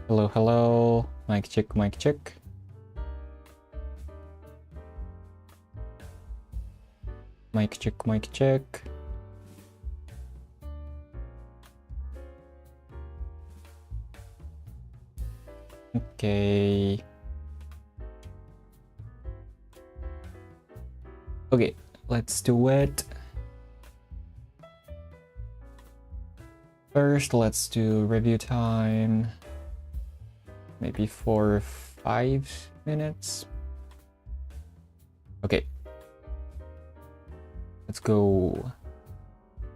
Hello, hello. Mic check, mic check. Mic check, mic check. Okay. Okay, let's do it. First, let's do review time. Maybe 4 or 5 minutes. Okay. Let's go.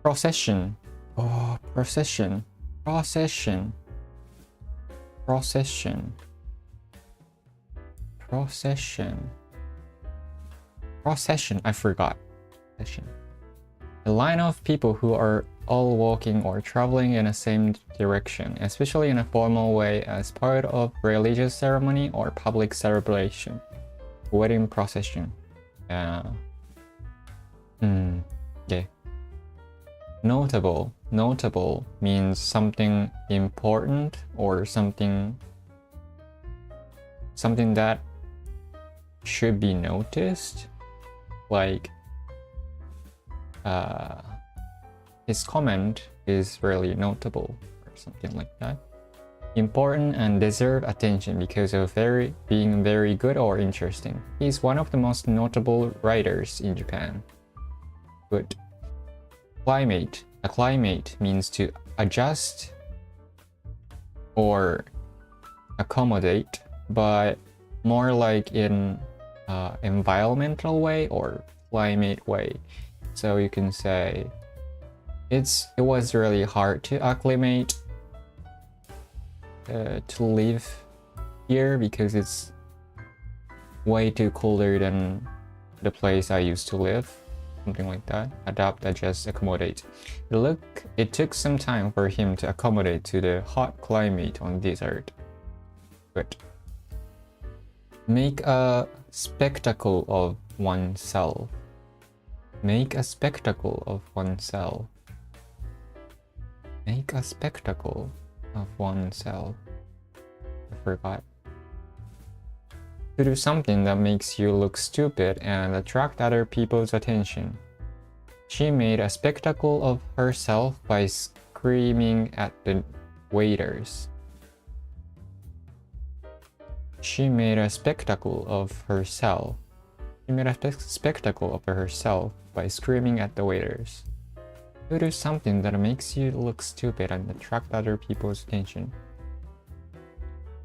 Procession. Oh, procession. Procession. Procession. Procession. Procession. I forgot. Procession. A line of people who are all walking or traveling in the same direction, especially in a formal way as part of religious ceremony or public celebration. Wedding procession. Okay. Notable. Notable means something important or something that should be noticed. Like his comment is really notable or something like that. Important and deserve attention because of being very good or interesting. He's one of the most notable writers in Japan. Good. Climate. Acclimate means to adjust or accommodate, but more like in environmental way or climate way. So you can say it was really hard to acclimate to live here because it's way too colder than the place I used to live. Something like that. Adapt, adjust, accommodate. It took some time for him to accommodate to the hot climate on this earth. Good. Make a spectacle of oneself. Make a spectacle of oneself. Make a spectacle of oneself. I forgot. To do something that makes you look stupid and attract other people's attention. She made a spectacle of herself by screaming at the waiters. She made a spectacle of herself. She made a spectacle of herself by screaming at the waiters. To do something that makes you look stupid and attract other people's attention.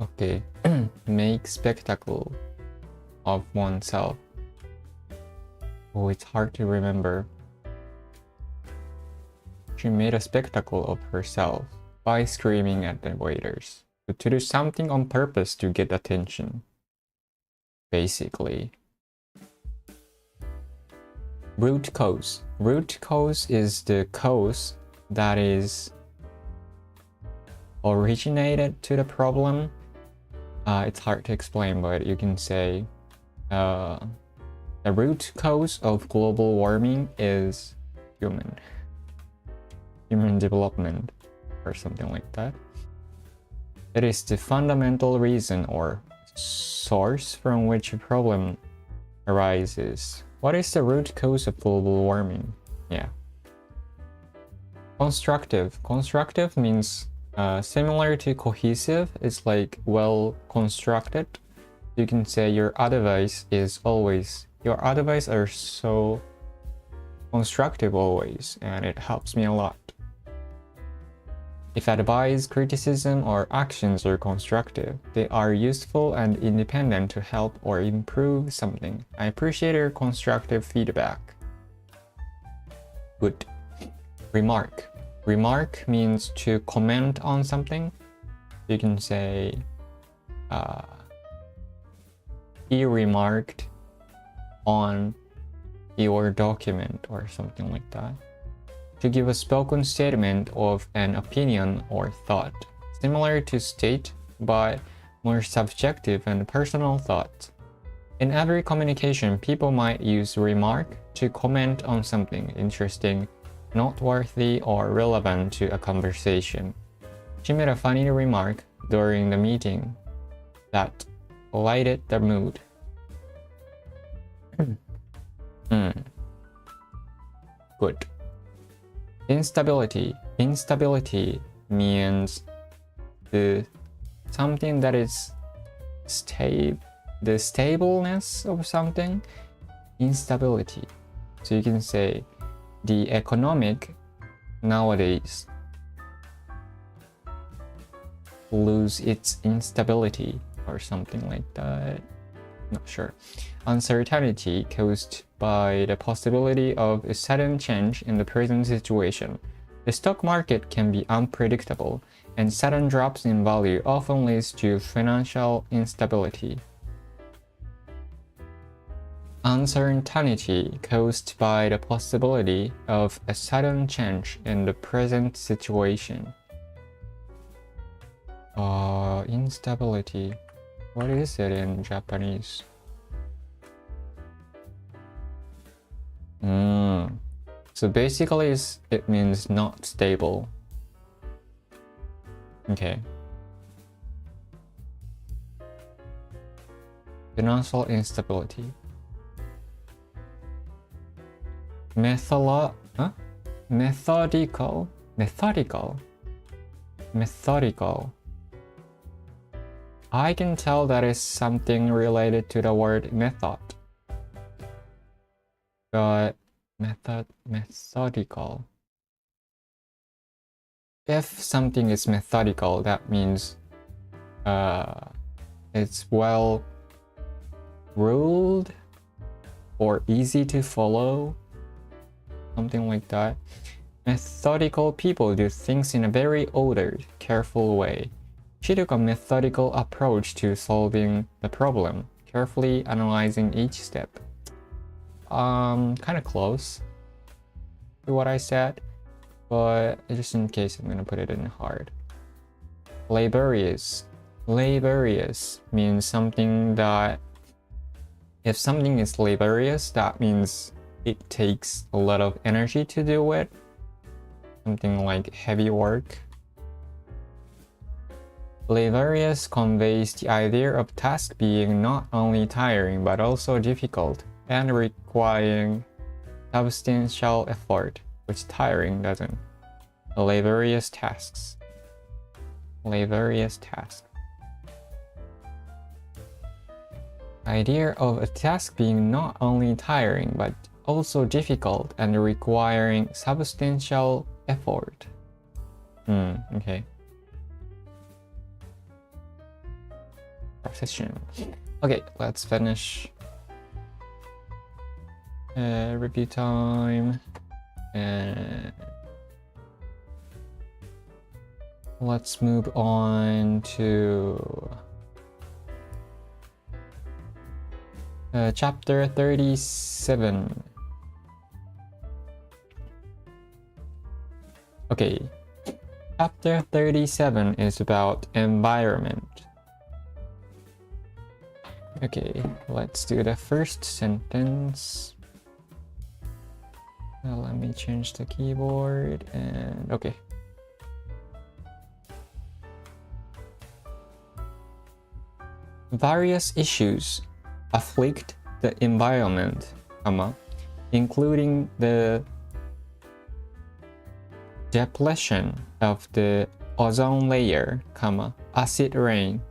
Okay. Make spectacle of oneself. Oh, it's hard to remember. She made a spectacle of herself by screaming at the waiters. To do something on purpose to get attention. Basically. Root cause. Root cause is the cause that is originated to the problem. It's hard to explain, but you can say the root cause of global warming is human development or something like that. It is the fundamental reason or source from which a problem arises. What is the root cause of global warming? Yeah. Constructive. Constructive means similar to cohesive. It's like well constructed. You can say your advice are so constructive always, and it helps me a lot. If advice, criticism, or actions are constructive, they are useful and independent to help or improve something. I appreciate your constructive feedback. Good. Remark. Remark means to comment on something. You can say, he remarked on your document or something like that. To give a spoken statement of an opinion or thought, similar to state, but more subjective and personal thoughts. In every communication, people might use remark to comment on something interesting, noteworthy, or relevant to a conversation. She made a funny remark during the meeting that lighted the mood. Good. Instability. Instability means something that is the stableness of something. Instability. So you can say the economic nowadays lose its instability or something like that. Not sure. Uncertainty caused by the possibility of a sudden change in the present situation. The stock market can be unpredictable, and sudden drops in value often leads to financial instability. Uncertainty caused by the possibility of a sudden change in the present situation. Instability. What is it in Japanese? So basically it means not stable. Okay. Financial instability. Methodical. I can tell that is something related to the word method. But methodical. If something is methodical, that means it's well ruled or easy to follow. Something like that. Methodical people do things in a very ordered, careful way. She took a methodical approach to solving the problem, carefully analyzing each step. Kind of close to what I said, but just in case I'm gonna put it in hard. Laborious. Laborious means something that, if something is laborious, that means it takes a lot of energy to do it. Something like heavy work. Laborious conveys the idea of task being not only tiring but also difficult and requiring substantial effort, which tiring doesn't. Laborious tasks. Laborious task. Idea of a task being not only tiring but also difficult and requiring substantial effort. Okay. Profession. Okay, let's finish. Review time. And let's move on to chapter 37. Okay, chapter 37 is about environment. Okay, let's do the first sentence. Let me change the keyboard and okay. Various issues afflict the environment, including the depletion of the ozone layer, acid rain,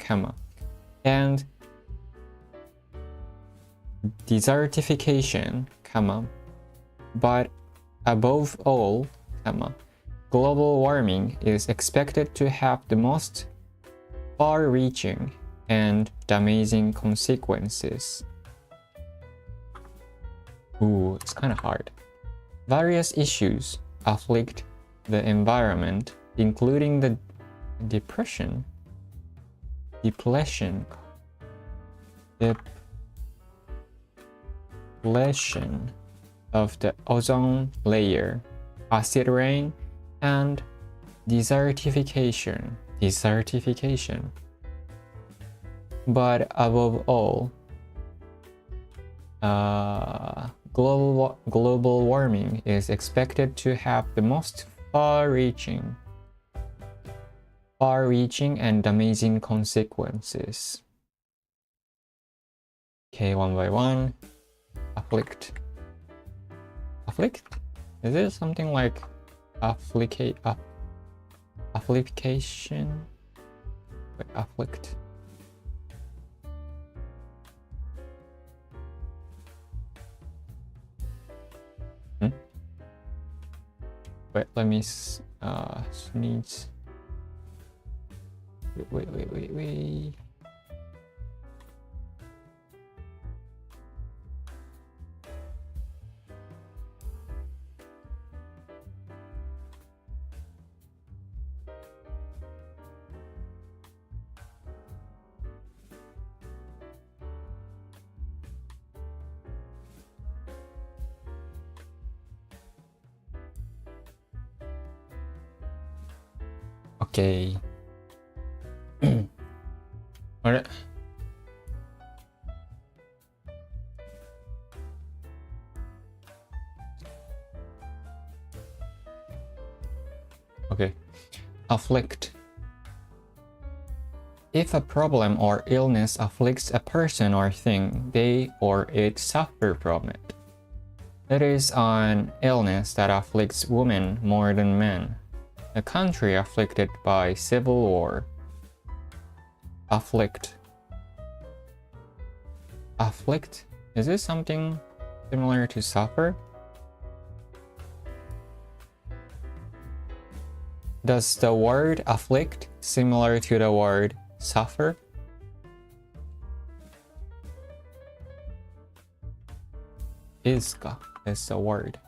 and desertification, but above all, global warming is expected to have the most far-reaching and damaging consequences. Ooh, it's kind of hard. Various issues afflict the environment, including the depletion of the ozone layer, acid rain, and desertification. But above all, global warming is expected to have the most far-reaching far-reaching and damaging consequences. Okay, one by one. Afflict. Afflict? Is it something like application? Wait, afflict. Wait, let me sneeze. Wait. Okay. あれ Okay. Afflict. If a problem or illness afflicts a person or thing, they or it suffer from it. It is an illness that afflicts women more than men. A country afflicted by civil war. Afflict. Afflict? Is this something similar to suffer? Does the word afflict similar to the word suffer? Is the word.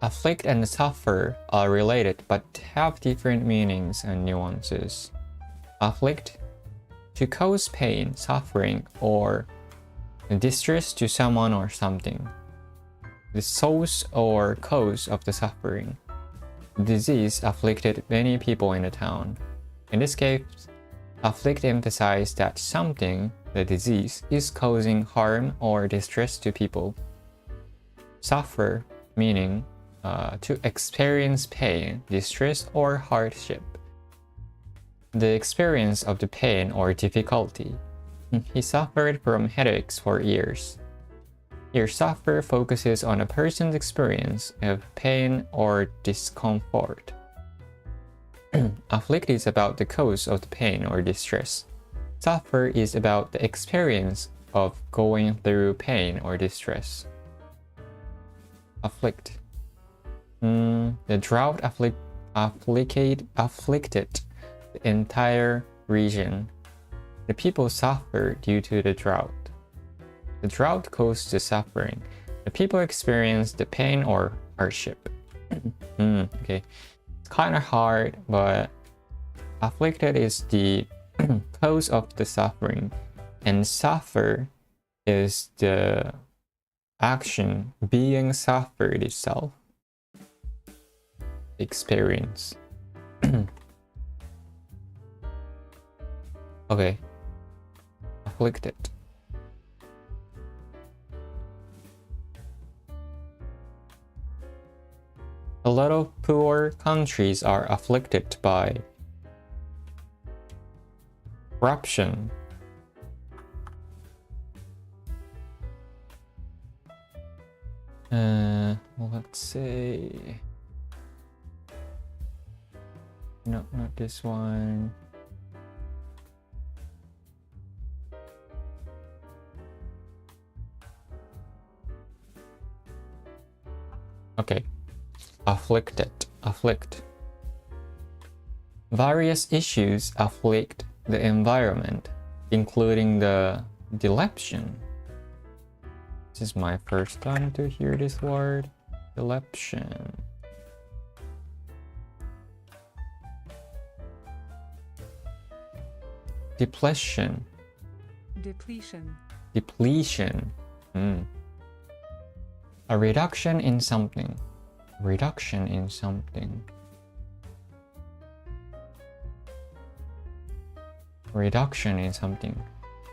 Afflict and suffer are related but have different meanings and nuances. Afflict, to cause pain, suffering, or distress to someone or something. The source or cause of the suffering. Disease afflicted many people in the town. In this case, afflict emphasizes that something, the disease, is causing harm or distress to people. Suffer, meaning to experience pain, distress, or hardship. The experience of the pain or difficulty. He suffered from headaches for years. Here, suffer focuses on a person's experience of pain or discomfort. Afflict is about the cause of the pain or distress. Suffer is about the experience of going through pain or distress. Afflict. The drought afflicted the entire region. The people suffer due to the drought. The drought caused the suffering. The people experienced the pain or hardship. Okay, it's kind of hard, but afflicted is the cause of the suffering, and suffer is the action being suffered itself. Experience. Okay. Afflicted. A lot of poor countries are afflicted by corruption. Let's say... No, not this one. Okay. Afflicted. Afflict. Various issues afflict the environment, including the deleption. This is my first time to hear this word. Deleption. Depletion. Depletion. A reduction in something. Reduction in something. Reduction in something.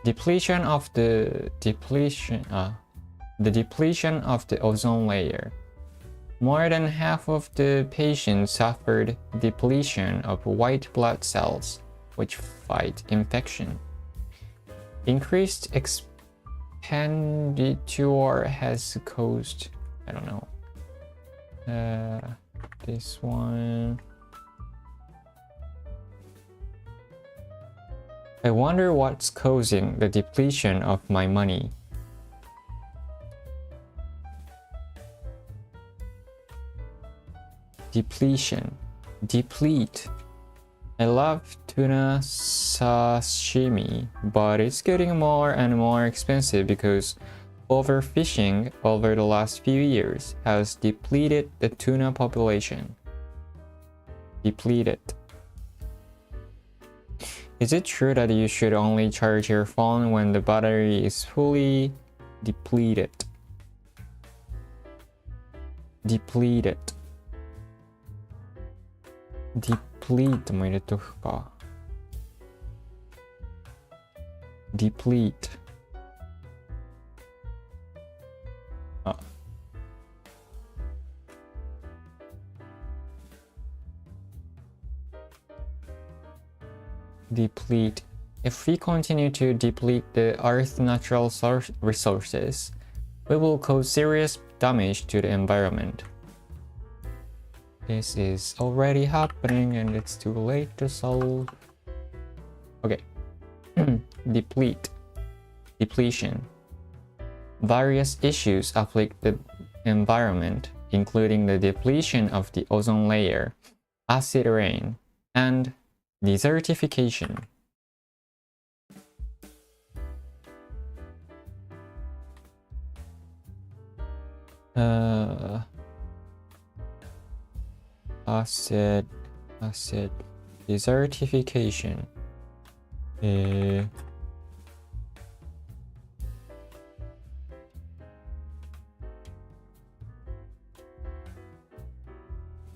Depletion of the depletion of the ozone layer. More than half of the patients suffered depletion of white blood cells, which fight infection. Increased expenditure has caused, I don't know, this one. I wonder what's causing the depletion of my money. Depletion. Deplete. I love tuna sashimi, but it's getting more and more expensive because overfishing over the last few years has depleted the tuna population. Depleted. Is it true that you should only charge your phone when the battery is fully depleted? Depleted. Deplete も入れとくか。Deplete. あ。Deplete. If we continue to deplete the Earth's natural resources, we will cause serious damage to the environment. This is already happening and it's too late to solve. Okay. Deplete. Depletion. Various issues afflict the environment, including the depletion of the ozone layer, acid rain, and desertification. Acid, desertification.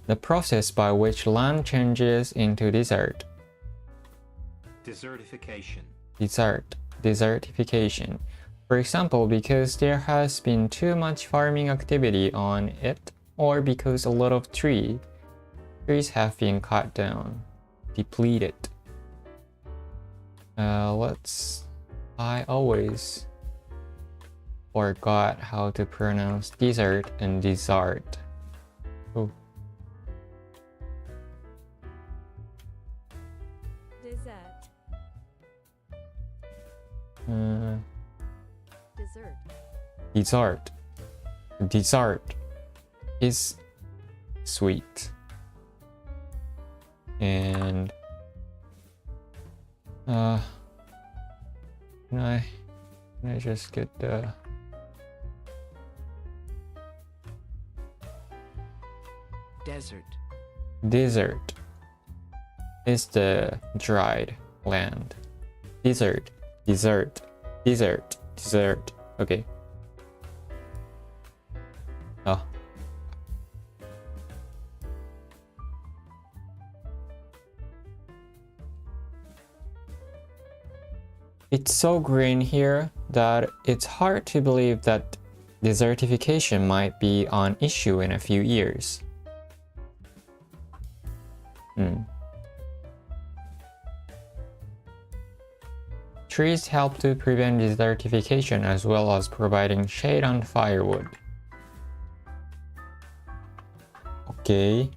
The process by which land changes into desert. Desertification. Desertification. For example, because there has been too much farming activity on it, or because a lot of trees have been cut down. Depleted. I always forgot how to pronounce desert and desert. Oh. Dessert is sweet. And can I just get the desert is the dried land. Desert. Okay. Oh. It's so green here that it's hard to believe that desertification might be an issue in a few years. Trees help to prevent desertification as well as providing shade and firewood. Okay.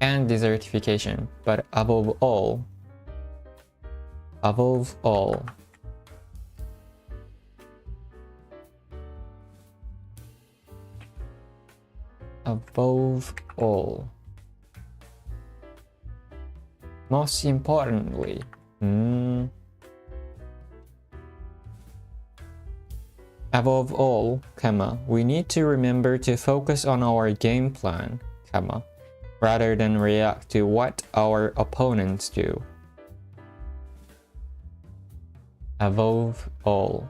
And desertification, but above all, most importantly, above all, we need to remember to focus on our game plan, rather than react to what our opponents do. Above all,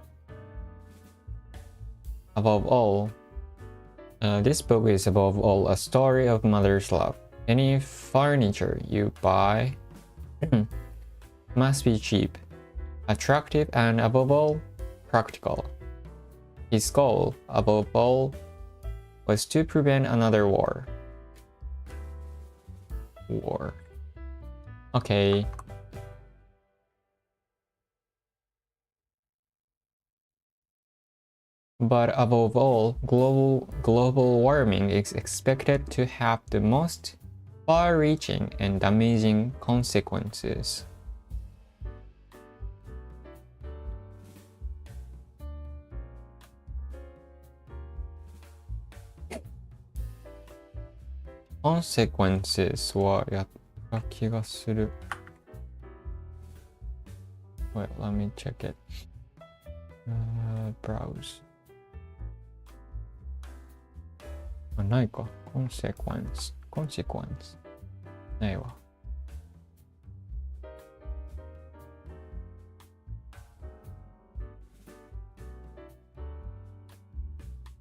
this book is above all a story of mother's love. Any furniture you buy must be cheap, attractive, and above all, practical. His goal, above all, was to prevent another war. Okay. But above all, global warming is expected to have the most far-reaching and damaging consequences. Consequences はやった気がする。Wait, let me check it. Browse. ないか。Consequence ないわ。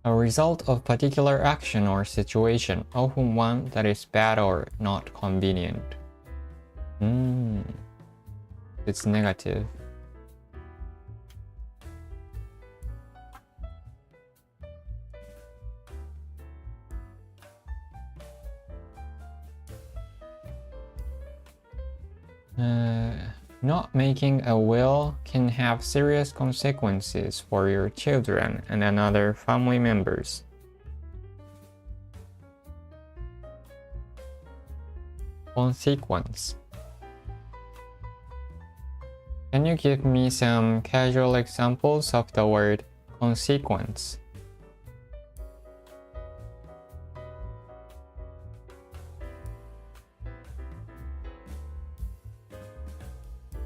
A result of particular action or situation, often one that is bad or not convenient. It's negative. Not making a will can have serious consequences for your children and other family members. Consequence. Can you give me some casual examples of the word consequence?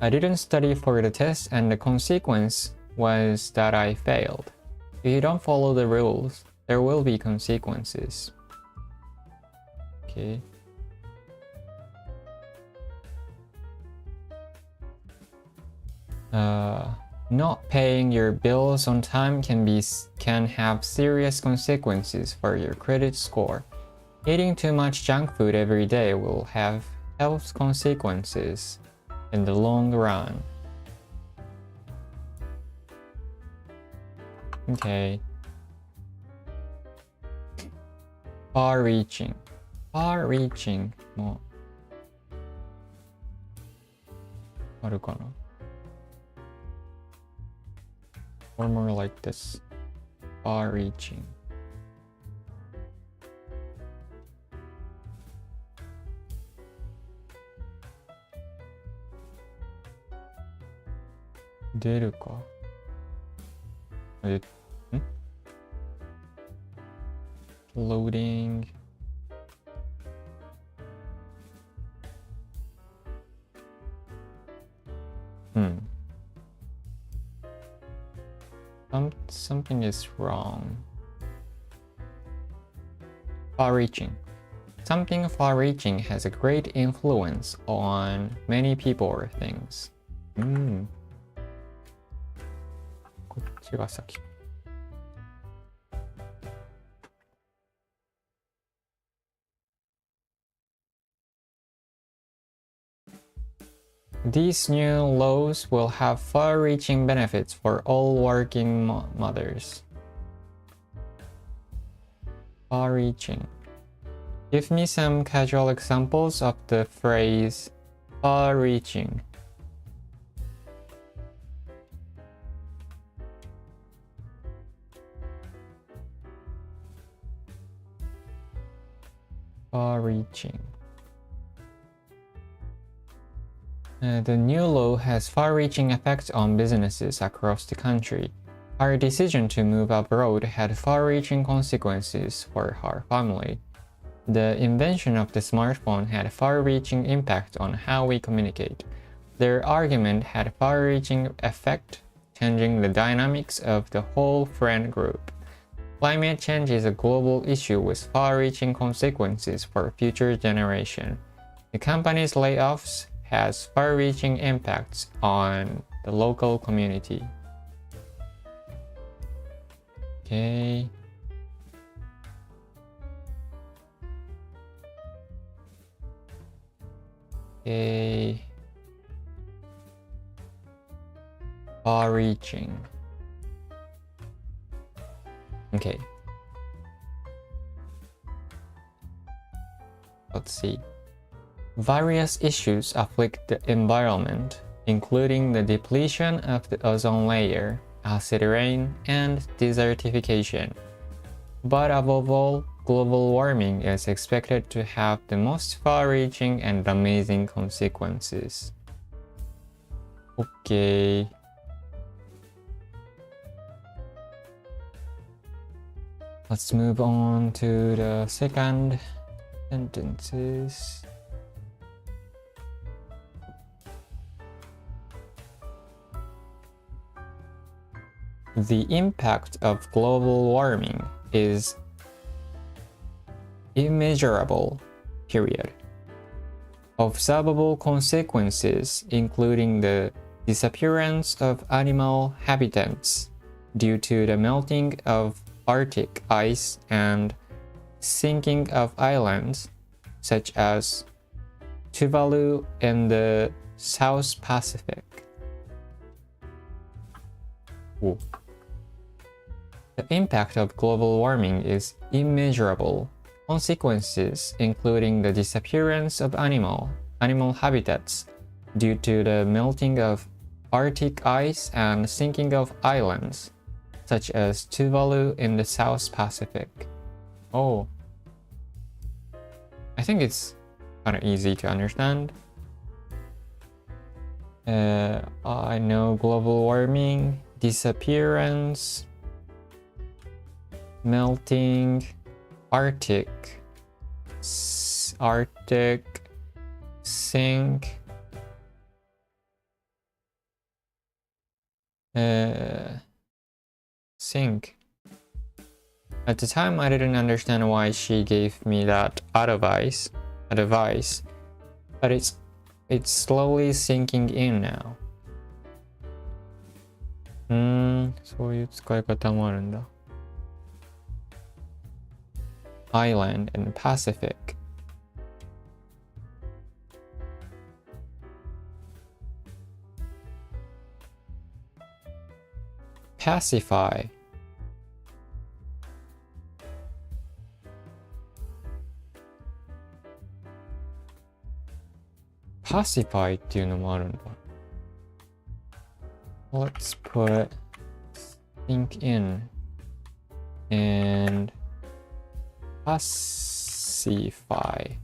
I didn't study for the test and the consequence was that I failed. If you don't follow the rules, there will be consequences. Okay. Not paying your bills on time can have serious consequences for your credit score. Eating too much junk food every day will have health consequences in the long run. Okay. Far-reaching もあるかな or more like this. Far-reaching. Loading. Something is wrong. Far-reaching. Something far-reaching has a great influence on many people or things. こっちが先。These new laws will have far-reaching benefits for all working mothers. Far-reaching. Give me some casual examples of the phrase far-reaching. Far-reaching. The new law has far-reaching effects on businesses across the country. Our decision to move abroad had far-reaching consequences for our family. The invention of the smartphone had far-reaching impact on how we communicate. Their argument had far-reaching effect, changing the dynamics of the whole friend group. Climate change is a global issue with far-reaching consequences for future generations. The company's layoffs has far-reaching impacts on the local community. Okay. Far-reaching. Okay. Let's see. Various issues afflict the environment, including the depletion of the ozone layer, acid rain, and desertification. But above all, global warming is expected to have the most far-reaching and amazing consequences. Okay. Let's move on to the second sentences. The impact of global warming is immeasurable, period. Observable consequences, including the disappearance of animal habitats due to the melting of Arctic ice and sinking of islands, such as Tuvalu in the South Pacific. Ooh. The impact of global warming is immeasurable. Consequences, including the disappearance of animal habitats due to the melting of Arctic ice and sinking of islands, such as Tuvalu in the South Pacific. Oh. I think it's kind of easy to understand. I know global warming, disappearance, melting, Arctic, sink, sink. At the time, I didn't understand why she gave me that advice, but it's slowly sinking in now. そういう使い方もあるんだ。Island and Pacific. Pacify. Pacify っていうのもあるんだ。Let's put sink in and pacify.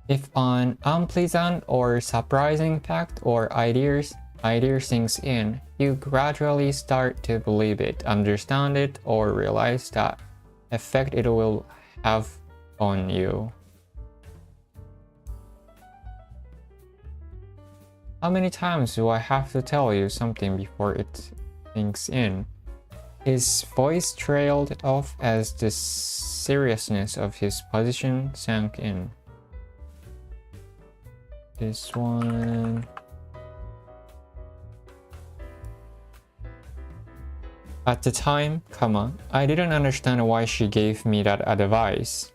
If an unpleasant or surprising fact or idea sinks in, you gradually start to believe it, understand it, or realize the effect it will have on you. How many times do I have to tell you something before it sinks in? His voice trailed off as the seriousness of his position sank in. This one. At the time, I didn't understand why she gave me that advice,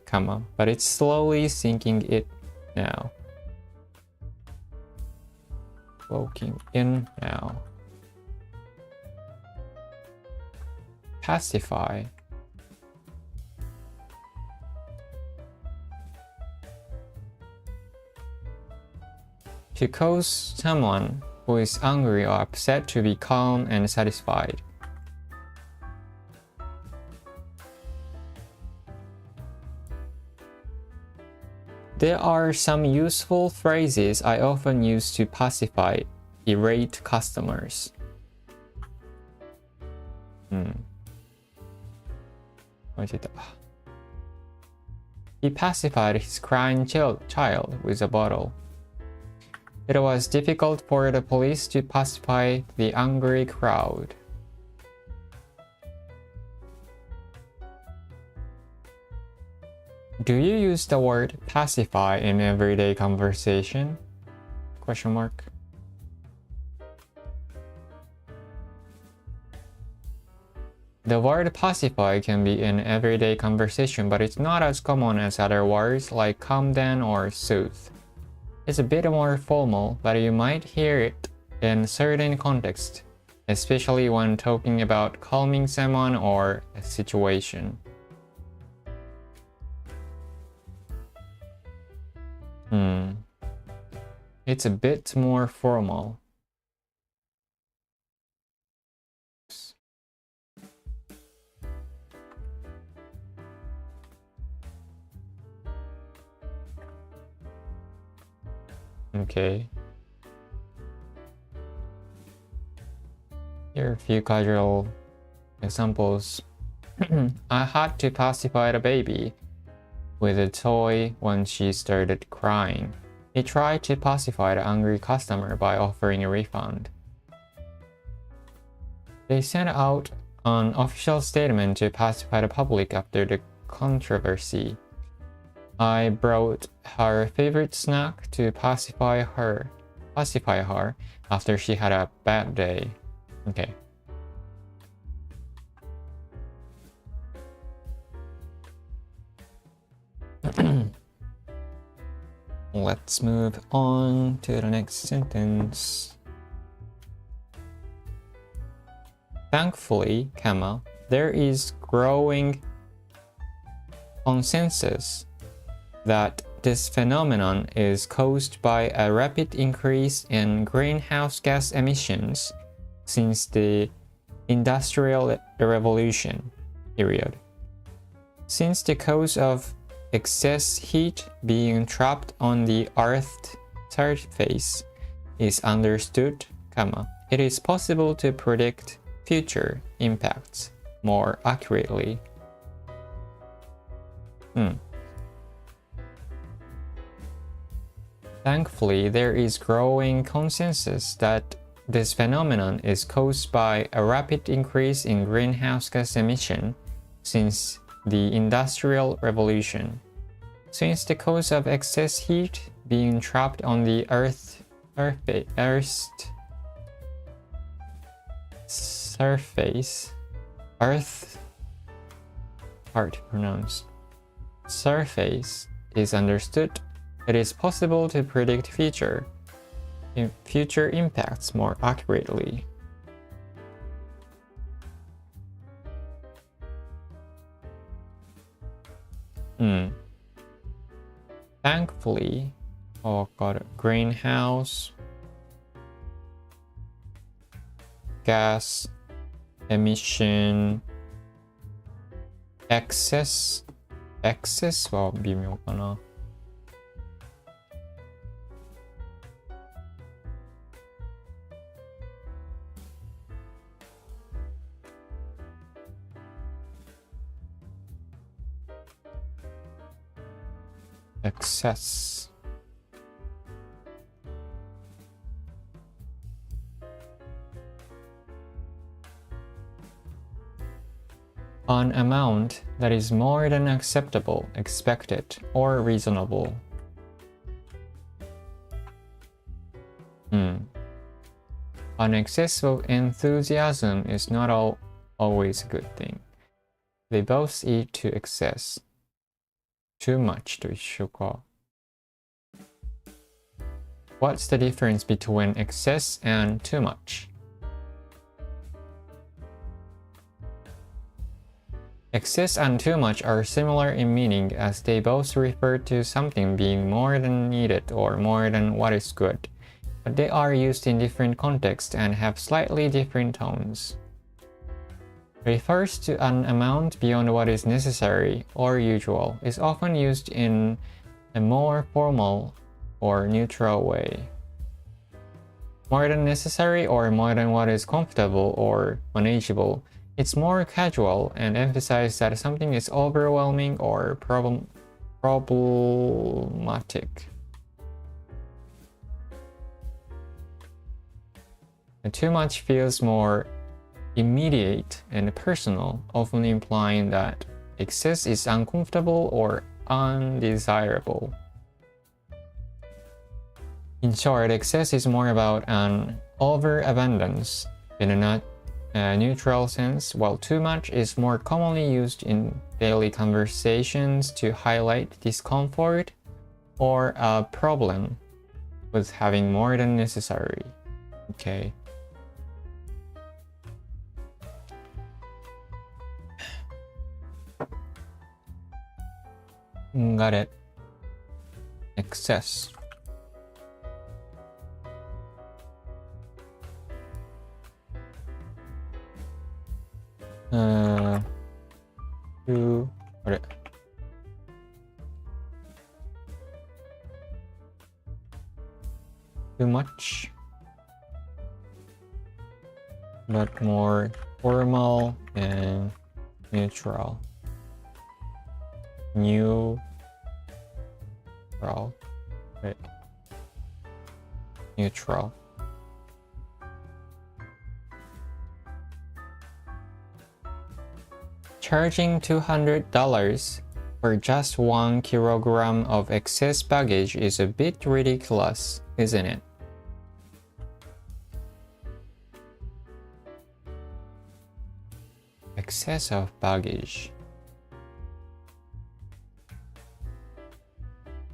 but it's slowly sinking it now. Soaking in now. Pacify. To cause someone who is angry or upset to be calm and satisfied. There are some useful phrases I often use to pacify irate customers. He pacified his crying child with a bottle. It was difficult for the police to pacify the angry crowd. Do you use the word pacify in everyday conversation? Question mark. The word pacify can be in everyday conversation, but it's not as common as other words like calm down or soothe. is a bit more formal, but you might hear it in certain contexts, especially when talking about calming someone or a situation. It's a bit more formal. Okay. Here are a few casual examples. I had to pacify the baby with a toy when she started crying. He tried to pacify the angry customer by offering a refund. They sent out an official statement to pacify the public after the controversy. I brought her favorite snack to pacify her after she had a bad day. Okay. Let's move on to the next sentence. Thankfully, there is growing consensus that this phenomenon is caused by a rapid increase in greenhouse gas emissions since the Industrial Revolution period. Since the cause of excess heat being trapped on the Earth's surface is understood, it is possible to predict future impacts more accurately. Thankfully, there is growing consensus that this phenomenon is caused by a rapid increase in greenhouse gas emission since the Industrial Revolution. Since the cause of excess heat being trapped on the Earth's surface, hard to pronounce, surface is understood, it is possible to predict future impacts more accurately. Thankfully, greenhouse gas emission excess は微妙かな。Excess. An amount that is more than acceptable, expected, or reasonable. An excess of enthusiasm is not always a good thing. They both lead to excess. Too much と一緒か。What's the difference between excess and too much? Excess and too much are similar in meaning as they both refer to something being more than needed or more than what is good, but they are used in different contexts and have slightly different tones. Refers to an amount beyond what is necessary or usual, is often used in a more formal or neutral way. More than necessary or more than what is comfortable or manageable, it's more casual and emphasizes that something is overwhelming or problematic. And too much feels more immediate and personal, often implying that excess is uncomfortable or undesirable. In short, excess is more about an overabundance in a neutral sense, while too much is more commonly used in daily conversations to highlight discomfort or a problem was having more than necessary. Okay. Got it. Excess. Too much, but more formal and neutral. Neutral. Right. Neutral. Charging $200 for just 1 kilogram of excess baggage is a bit ridiculous, isn't it? Excess of baggage.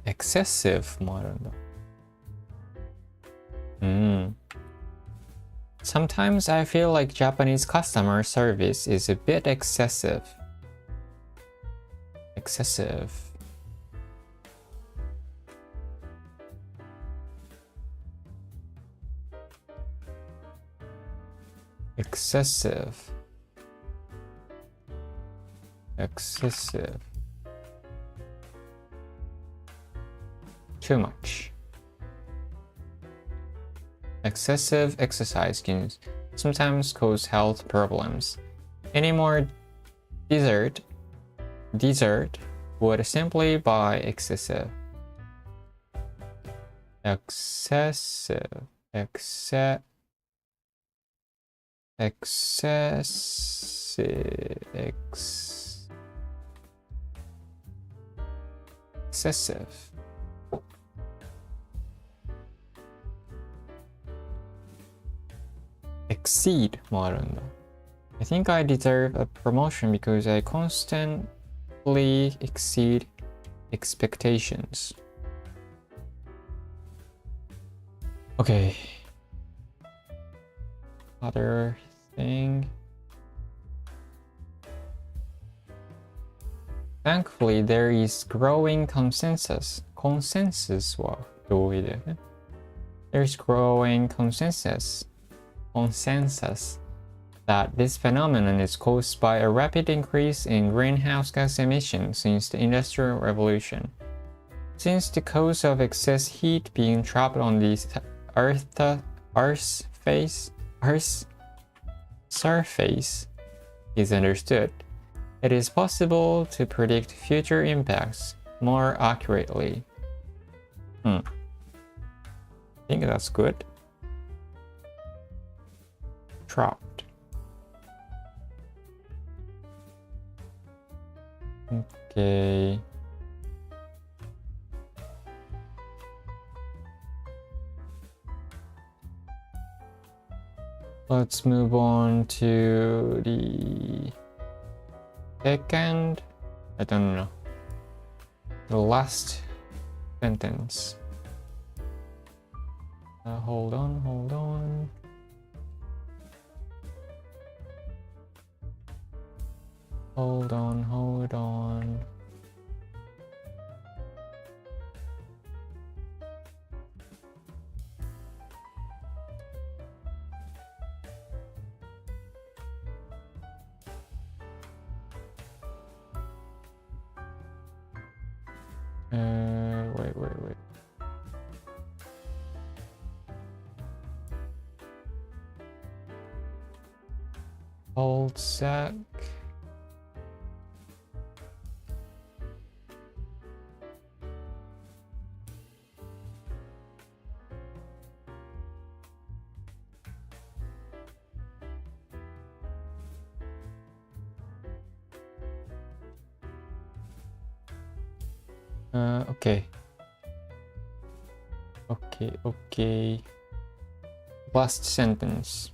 Excessive もあるんだ。Sometimes I feel like Japanese customer service is a bit excessive. Excessive. Excessive. Excessive. Too much. Excessive exercise can sometimes cause health problems. Any more dessert would simply buy excessive. Excessive. Excessive. Exceed もあるんだ。I think I deserve a promotion because I constantly exceed expectations. Okay. Other thing. Thankfully, there is growing consensus. Consensus は同意だよね。There's growing consensus that this phenomenon is caused by a rapid increase in greenhouse gas emissions since the Industrial Revolution. Since the cause of excess heat being trapped on the Earth's surface is understood, it is possible to predict future impacts more accurately. I think that's good. Trapped. Okay. Let's move on to the second, I don't know, the last sentence. Hold on. Hold on. Wait. Hold sec. Okay. Last sentence.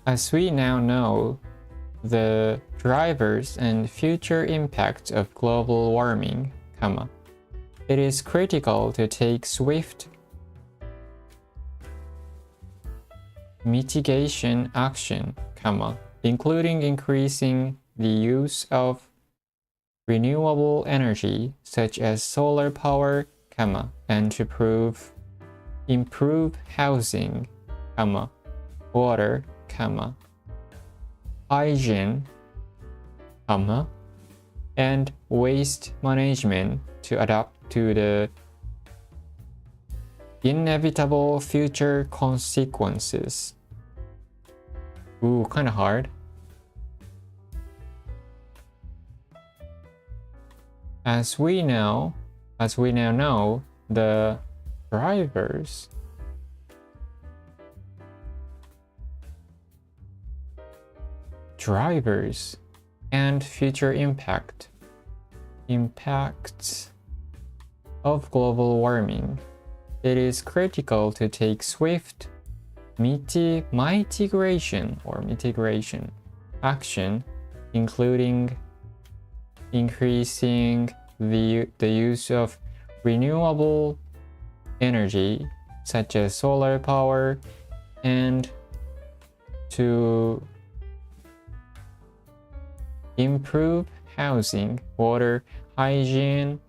As we now know, the drivers and future impact of global warming, it is critical to take swift mitigation action, including increasing the use of renewable energy such as solar power, and to improve housing, water, hygiene, and waste management to adapt to the inevitable future consequences. Ooh, kind of hard. As we now know, the drivers and future impacts of global warming, it is critical to take swift mitigation action, including increasing the use of renewable energy such as solar power, and to improve housing, water, hygiene,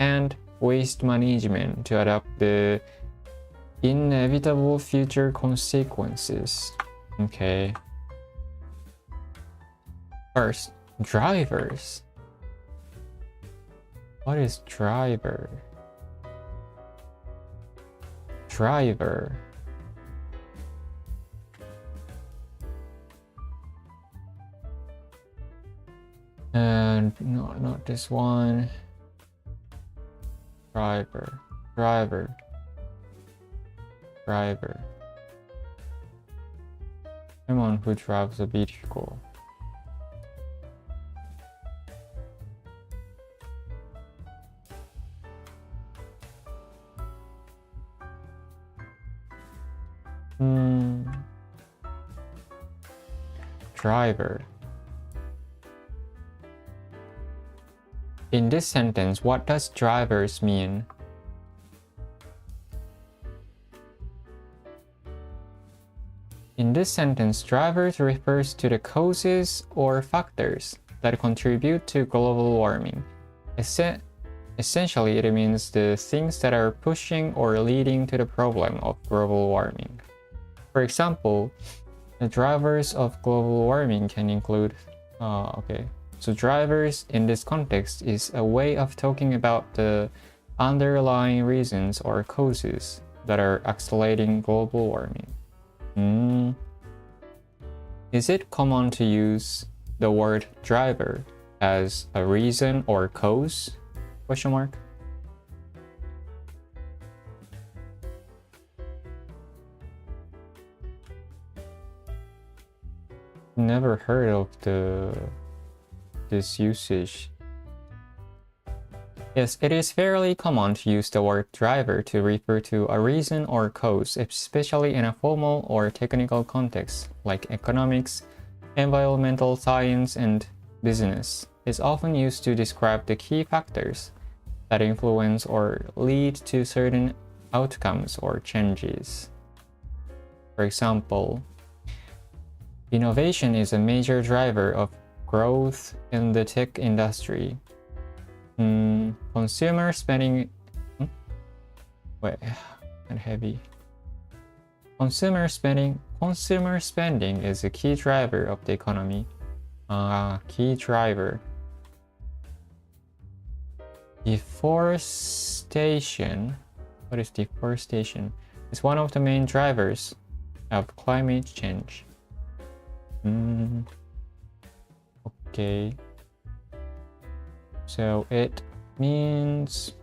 and waste management to adapt the inevitable future consequences. Okay. First, drivers. What is driver? And no, not this one. Driver. Someone who drives a vehicle. Driver. In this sentence, what does drivers mean? In this sentence, drivers refers to the causes or factors that contribute to global warming. Essentially, it means the things that are pushing or leading to the problem of global warming. For example, the drivers of global warming can include, So drivers in this context is a way of talking about the underlying reasons or causes that are accelerating global warming. Is it common to use the word driver as a reason or cause? Question mark. Never heard of this usage. Yes, it is fairly common to use the word driver to refer to a reason or cause, especially in a formal or technical context like economics, environmental science, and business. It's often used to describe the key factors that influence or lead to certain outcomes or changes. For example, innovation is a major driver of growth in the tech industry. Consumer spending. Wait, kind of heavy. Consumer spending is a key driver of the economy. Key driver. Deforestation. What is deforestation? It's one of the main drivers of climate change. Okay. So it means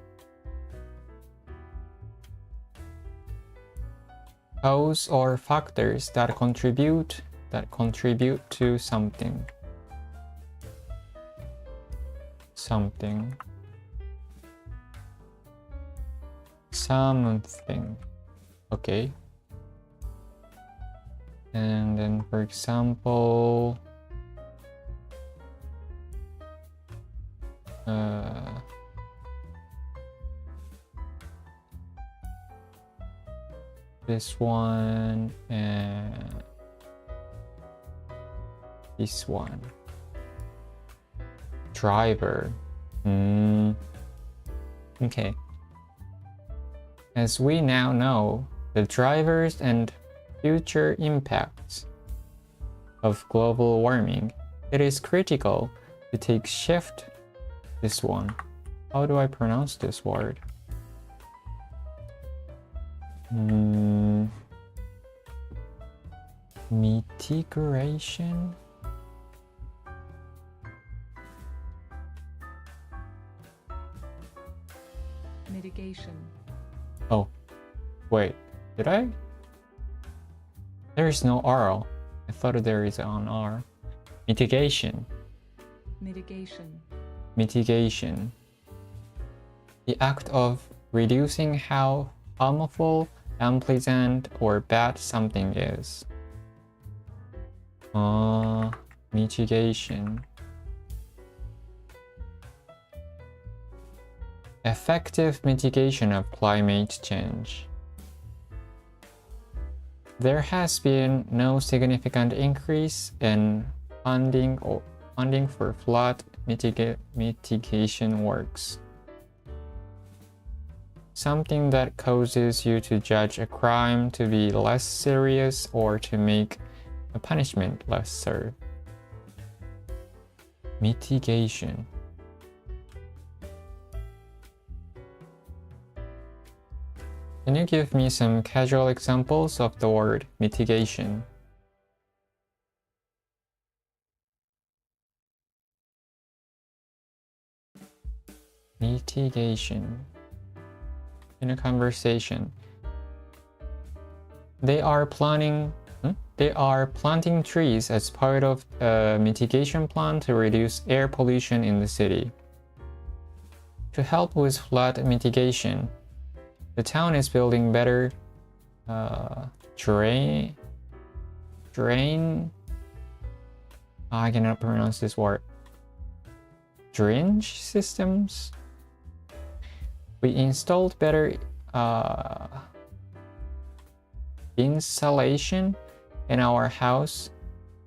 cause or factors that contribute to something. Okay. And then, for example, this one and this one. Driver. Okay. As we now know, the drivers and future impacts of global warming, it is critical to take shift. This one. How do I pronounce this word? Mitigation? Mitigation. Oh, wait, did I? There is no R. I thought there is an R. Mitigation. Mitigation. Mitigation. The act of reducing how harmful, unpleasant, or bad something is. Mitigation. Effective mitigation of climate change. There has been no significant increase in funding for flood mitigation works. Something that causes you to judge a crime to be less serious or to make a punishment lesser. Mitigation. Can you give me some casual examples of the word mitigation? Mitigation. In a conversation. They are planting trees as part of a mitigation plan to reduce air pollution in the city. To help with flood mitigation, the town is building better drain. I cannot pronounce this word. Drainage systems. We installed better insulation in our house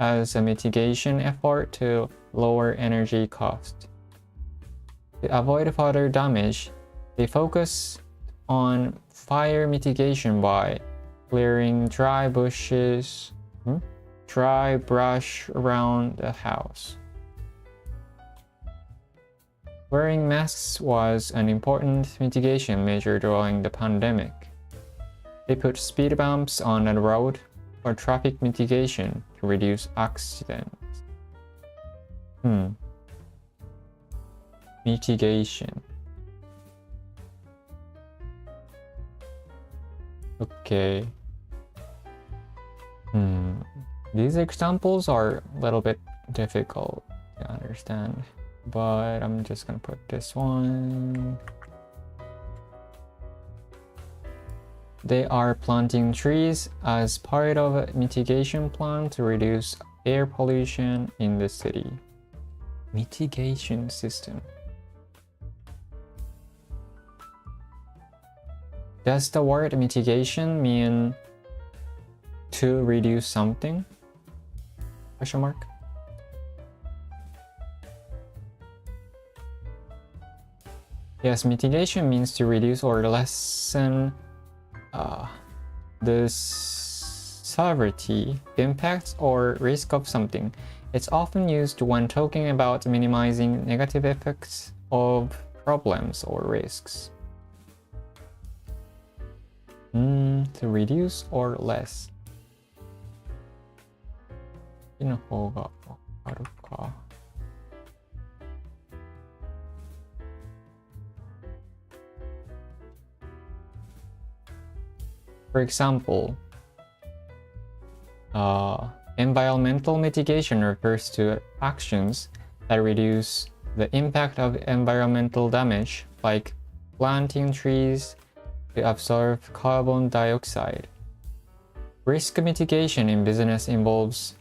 as a mitigation effort to lower energy cost. To avoid further damage, they focus on fire mitigation by clearing dry brush around the house. Wearing masks was an important mitigation measure during the pandemic. They put speed bumps on the road for traffic mitigation to reduce accidents. Mitigation. Okay. These examples are a little bit difficult to understand, but I'm just gonna put this one. They are planting trees as part of a mitigation plan to reduce air pollution in the city. Mitigation system. Does the word mitigation mean to reduce something? Question mark. Yes, mitigation means to reduce or lessen the severity, impact, or risk of something. It's often used when talking about minimizing negative effects of problems or risks. To reduce or less. こっちの方がわかるか。For example, environmental mitigation refers to actions that reduce the impact of environmental damage, like planting trees to absorb carbon dioxide. Risk mitigation in business involves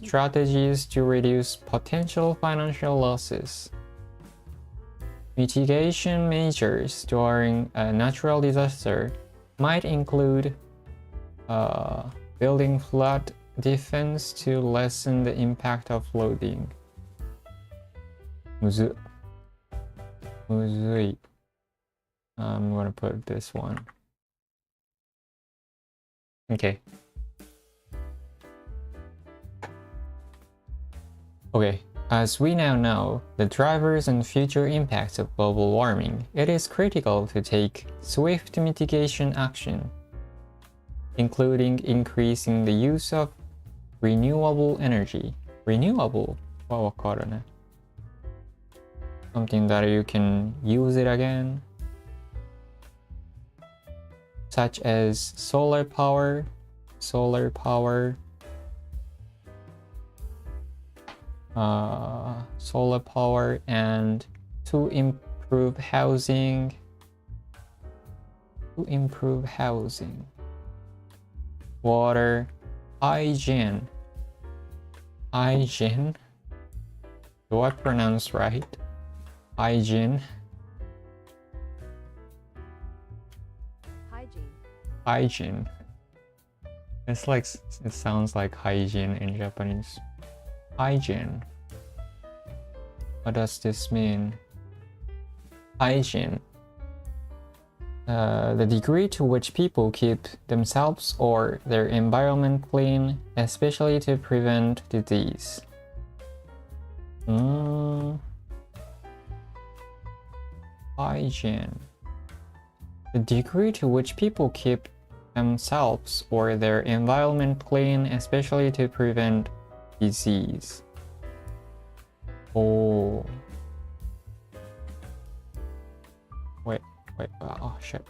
strategies to reduce potential financial losses. Mitigation measures during a natural disaster might include building flood defense to lessen the impact of flooding. むずい. I'm gonna put this one. Okay. Okay, as we now know the drivers and future impacts of global warming, it is critical to take swift mitigation action, including increasing the use of renewable energy. Renewable? はわかるね. Something that you can use it again, such as solar power, and to improve housing, water, hygiene. Do I pronounce right? Hygiene. It's like, it sounds like hygiene in Japanese. Hygiene. What does this mean? Hygiene. The degree to which people keep themselves or their environment clean, especially to prevent disease. Hygiene. The degree to which people keep themselves or their environment clean, especially to prevent disease. Oh. Wait, oh shit.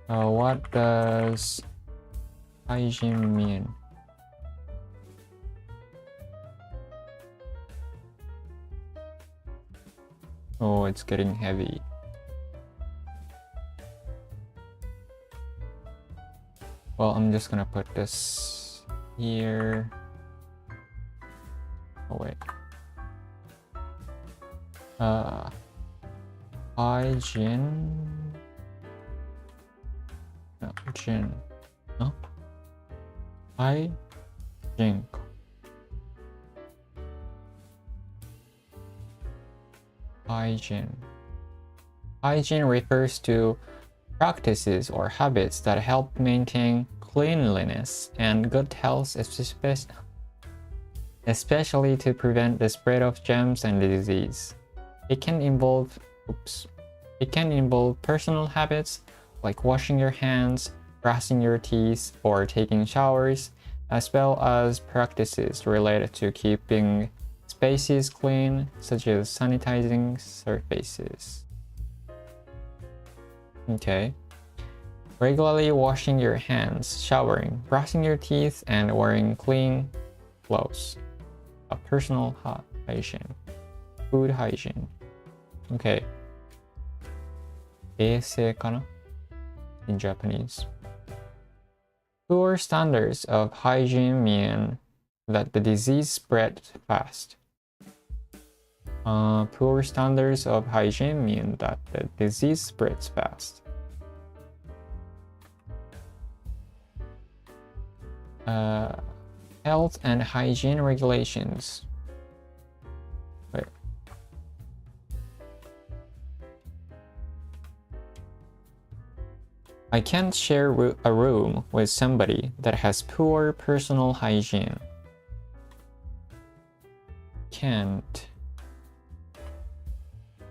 What does hygiene mean? Oh, it's getting heavy. Well, I'm just gonna put this here. Oh wait. Hygiene. No, gin. No? Hygiene. Hygiene refers to practices or habits that help maintain cleanliness and good health, especially to prevent the spread of germs and disease. It can involve personal habits like washing your hands, brushing your teeth, or taking showers, as well as practices related to keeping spaces clean, such as sanitizing surfaces. Okay. Regularly washing your hands, showering, brushing your teeth, and wearing clean clothes. A personal hygiene. Food hygiene. Okay. 衛生かな? In Japanese. Poor standards of hygiene mean that the disease spread fast. Poor standards of hygiene mean that the disease spreads fast. Health and hygiene regulations. Wait. I can't share a room with somebody that has poor personal hygiene.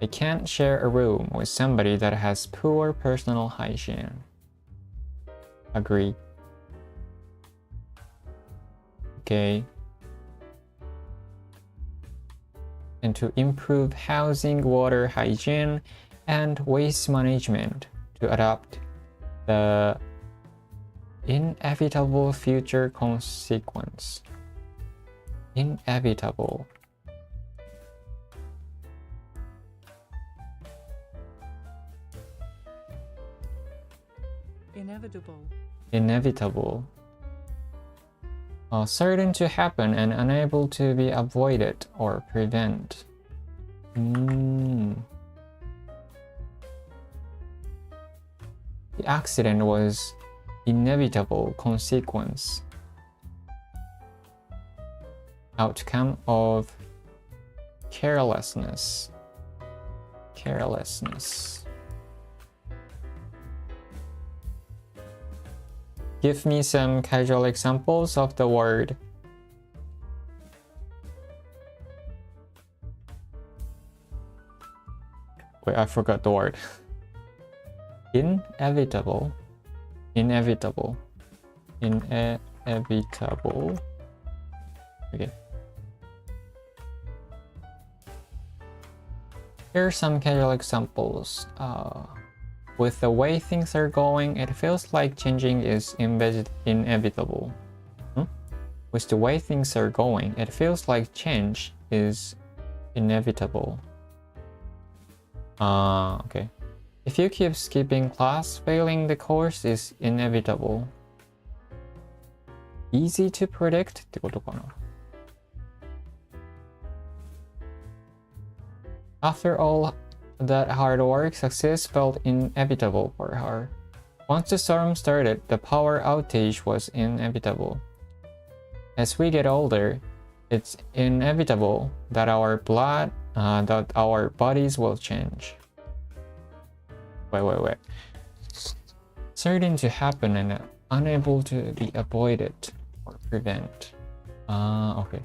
I can't share a room with somebody that has poor personal hygiene. Agree. Okay. And to improve housing, water hygiene, and waste management to adapt the inevitable future consequence. Inevitable. inevitable, inevitable. Certain to happen and unable to be avoided or prevent. The accident was inevitable consequence. Outcome of carelessness. Give me some casual examples of the word. Wait, I forgot the word. Inevitable. Okay. Here are some casual examples. With the way things are going, it feels like changing is inevitable. With the way things are going, it feels like change is inevitable. Okay. If you keep skipping class, failing the course is inevitable. Easy to predict ってことかな。After all that hard work, success felt inevitable for her. Once the storm started, the power outage was inevitable. As we get older, it's inevitable that our bodies will change. Wait. Certain to happen and unable to be avoided or prevent. Okay.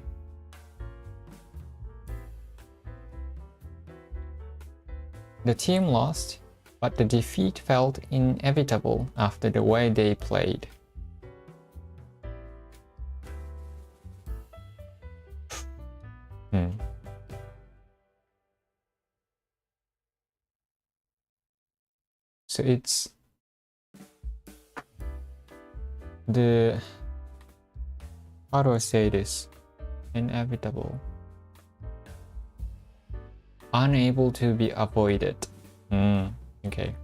The team lost, but the defeat felt inevitable after the way they played. So it's how do I say this? Inevitable. Unable to be avoided. Okay.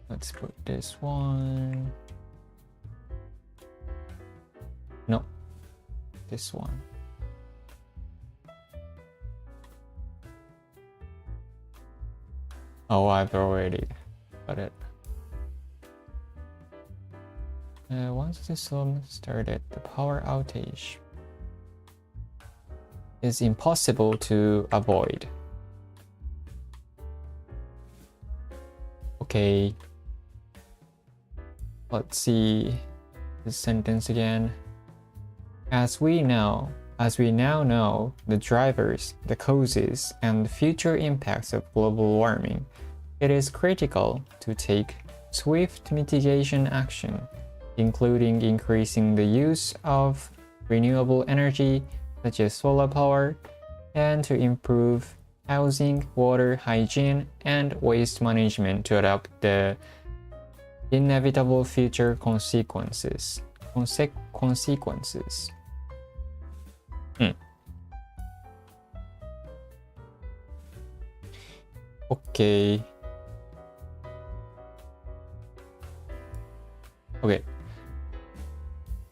Let's put this one. No, this one. Oh, I've already got it. Once the storm started, the power outage is impossible to avoid. Okay. Let's see this sentence again. As we now know the drivers, the causes, and the future impacts of global warming, it is critical to take swift mitigation action, including increasing the use of renewable energy such as solar power, and to improve housing, water, hygiene, and waste management to adapt the inevitable future consequences. Okay.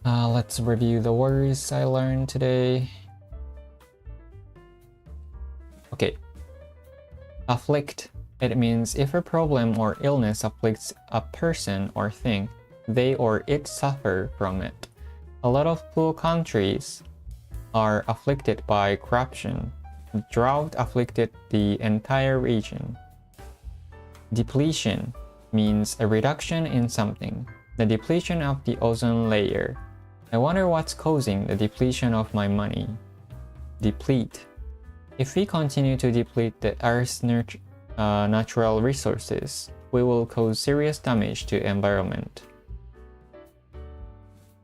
Let's review the words I learned today. Okay. Afflict. It means if a problem or illness afflicts a person or thing, they or it suffer from it. A lot of poor countries are afflicted by corruption. Drought afflicted the entire region. Depletion means a reduction in something. The depletion of the ozone layer. I wonder what's causing the depletion of my money. Deplete. If we continue to deplete the Earth's natural resources, we will cause serious damage to the environment.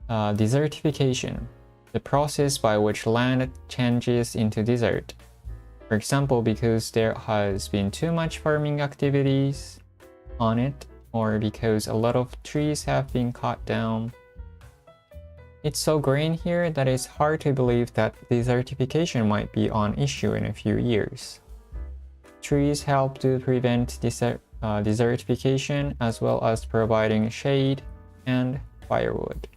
Desertification. The process by which land changes into desert. For example, because there has been too much farming activities on it, or because a lot of trees have been cut down. It's so green here that it's hard to believe that desertification might be an issue in a few years. Trees help to prevent desertification as well as providing shade and firewood.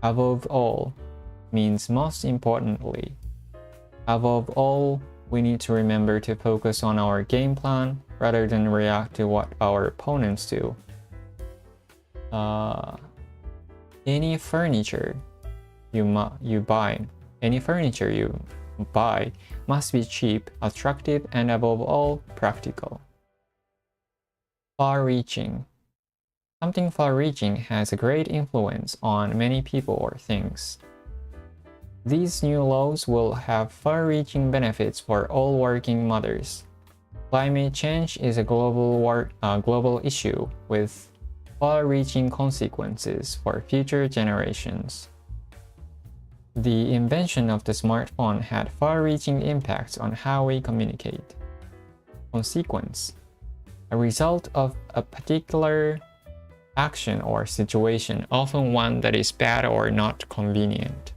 Above all means most importantly. Above all, we need to remember to focus on our game plan rather than react to what our opponents do. Any furniture you buy must be cheap, attractive, and above all, practical. Far-reaching. Something far-reaching has a great influence on many people or things. These new laws will have far-reaching benefits for all working mothers. Climate change is a global issue with far-reaching consequences for future generations. The invention of the smartphone had far-reaching impacts on how we communicate. Consequence. A result of a particular action or situation, often one that is bad or not convenient.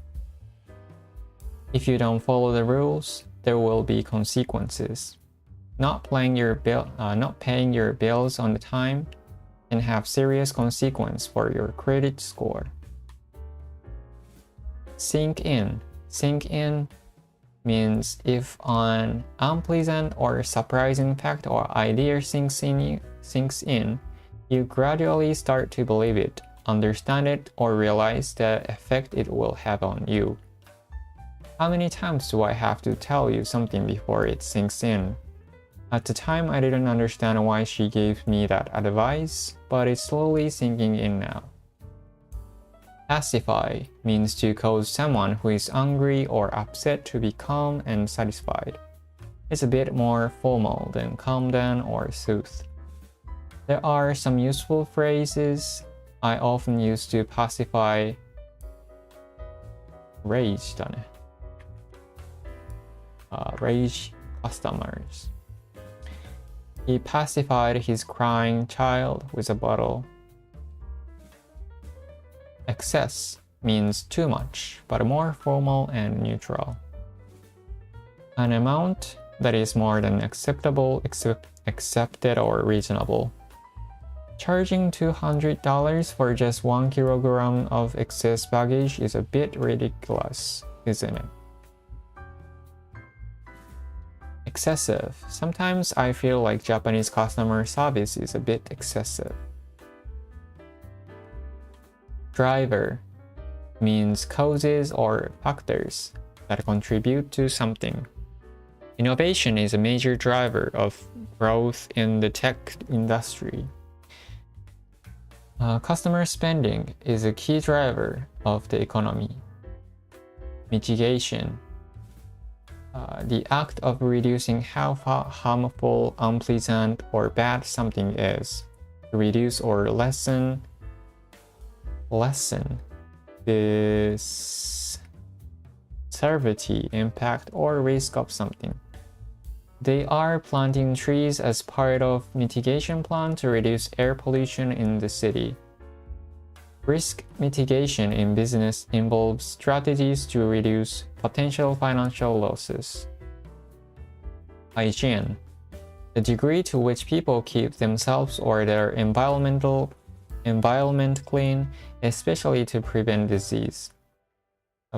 If you don't follow the rules, there will be consequences. Not paying your bills on the time can have serious consequence for your credit score. Sink in. Sink in means if an unpleasant or surprising fact or idea sinks in, you gradually start to believe it, understand it, or realize the effect it will have on you. How many times do I have to tell you something before it sinks in? At the time, I didn't understand why she gave me that advice, but it's slowly sinking in now. Pacify means to cause someone who is angry or upset to be calm and satisfied. It's a bit more formal than calm down or soothe. There are some useful phrases I often use to pacify rage customers. He pacified his crying child with a bottle. Excess means too much, but more formal and neutral. An amount that is more than acceptable, accepted, or reasonable. Charging $200 for just 1 kilogram of excess baggage is a bit ridiculous, isn't it? Excessive. Sometimes I feel like Japanese customer service is a bit excessive. Driver means causes or factors that contribute to something. Innovation is a major driver of growth in the tech industry. Customer spending is a key driver of the economy. Mitigation. The act of reducing how harmful, unpleasant, or bad something is. To reduce or lessen the severity, impact, or risk of something. They are planting trees as part of mitigation plan to reduce air pollution in the city. Risk mitigation in business involves strategies to reduce potential financial losses. Hygiene. The degree to which people keep themselves or their environment clean, especially to prevent disease.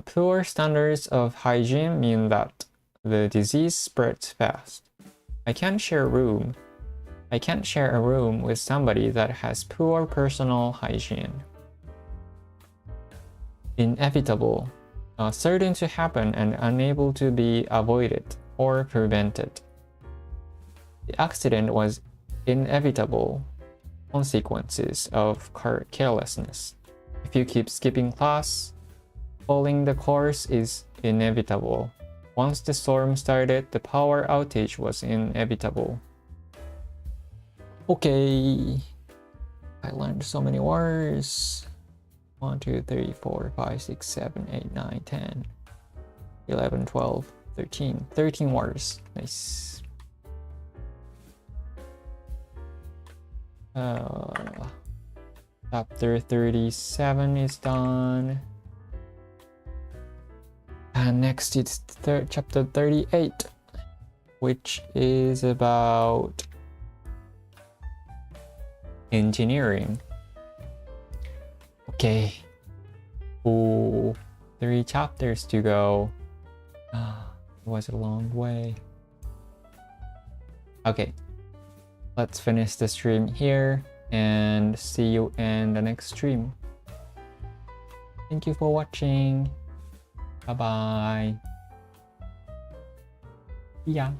Poor standards of hygiene mean that the disease spreads fast. I can't share a room with somebody that has poor personal hygiene. Inevitable. Certain to happen and unable to be avoided or prevented. The accident was inevitable consequences of carelessness. If you keep skipping class, following the course is inevitable. Once the storm started, the power outage was inevitable. Okay, I learned so many words. 1, 2, 3, 4, 5, 6, 7, 8, 9, 10, 11, 12, 13. 13 words. Nice. Chapter 37 is done. And next it's chapter 38. which is about engineering. Okay. Oh, 3 chapters to go. It was a long way. Okay. Let's finish the stream here and see you in the next stream. Thank you for watching. Bye bye. Yeah.